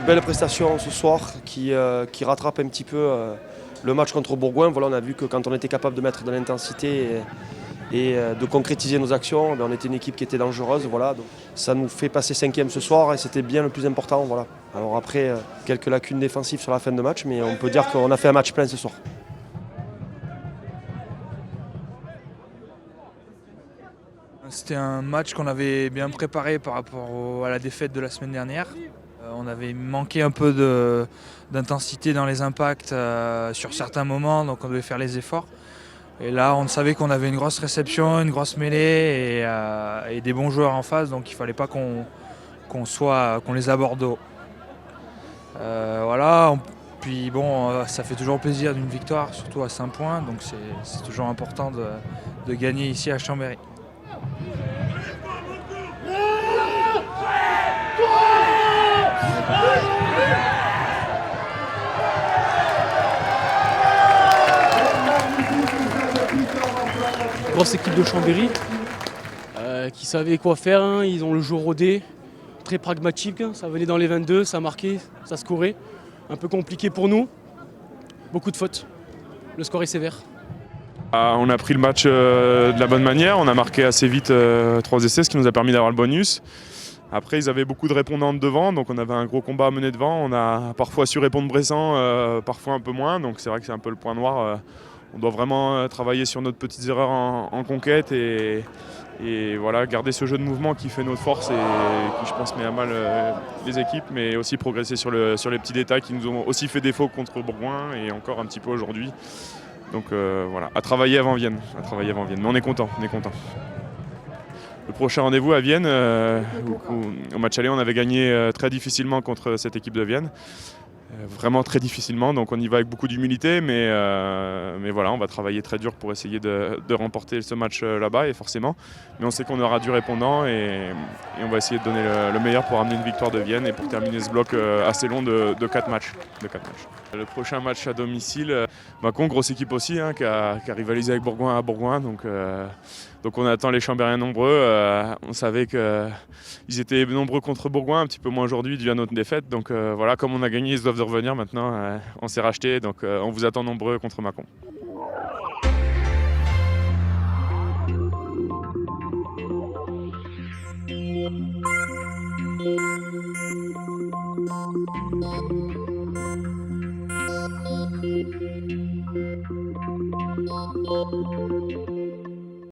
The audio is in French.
belle prestation ce soir qui rattrape un petit peu le match contre Bourgoin. Voilà, on a vu que quand on était capable de mettre de l'intensité et de concrétiser nos actions, on était une équipe qui était dangereuse. Voilà. Donc, ça nous fait passer 5e ce soir et c'était bien le plus important. Voilà. Alors après, quelques lacunes défensives sur la fin de match, mais on peut dire qu'on a fait un match plein ce soir. C'était un match qu'on avait bien préparé par rapport à la défaite de la semaine dernière. On avait manqué un peu d'intensité dans les impacts sur certains moments, donc on devait faire les efforts. Et là, on savait qu'on avait une grosse réception, une grosse mêlée et des bons joueurs en face, donc il ne fallait pas qu'on les aborde haut. Voilà. Puis bon, ça fait toujours plaisir d'une victoire, surtout à 5 points, donc c'est toujours important de gagner ici à Chambéry. Grosse équipe de Chambéry qui savait quoi faire, hein. Ils ont le jeu rodé, très pragmatique, hein. Ça venait dans les 22, ça marquait, ça scorait. Un peu compliqué pour nous, beaucoup de fautes. Le score est sévère. On a pris le match de la bonne manière, on a marqué assez vite 3 essais, ce qui nous a permis d'avoir le bonus. Après, ils avaient beaucoup de répondantes devant, donc on avait un gros combat à mener devant. On a parfois su répondre pressant, parfois un peu moins, donc c'est vrai que c'est un peu le point noir. On doit vraiment travailler sur nos petites erreurs en conquête et voilà, garder ce jeu de mouvement qui fait notre force et qui, je pense, met à mal les équipes, mais aussi progresser sur les petits détails qui nous ont aussi fait défaut contre Bourgoin et encore un petit peu aujourd'hui. Donc voilà, à travailler avant Vienne. Mais on est content. Le prochain rendez-vous à Vienne, au match aller, on avait gagné très difficilement contre cette équipe de Vienne. Vraiment très difficilement, donc on y va avec beaucoup d'humilité, mais voilà, on va travailler très dur pour essayer de remporter ce match là-bas, et forcément. Mais on sait qu'on aura du répondant et on va essayer de donner le meilleur pour amener une victoire de Vienne et pour terminer ce bloc assez long de 4 matchs. Le prochain match à domicile, Mâcon, grosse équipe aussi, hein, qui a rivalisé avec Bourgoin à Bourgoin, donc on attend les Chambériens nombreux. On savait qu'ils étaient nombreux contre Bourgoin, un petit peu moins aujourd'hui dû à notre défaite. Donc voilà, comme on a gagné, ils doivent de revenir maintenant. On s'est racheté, donc on vous attend nombreux contre Mâcon.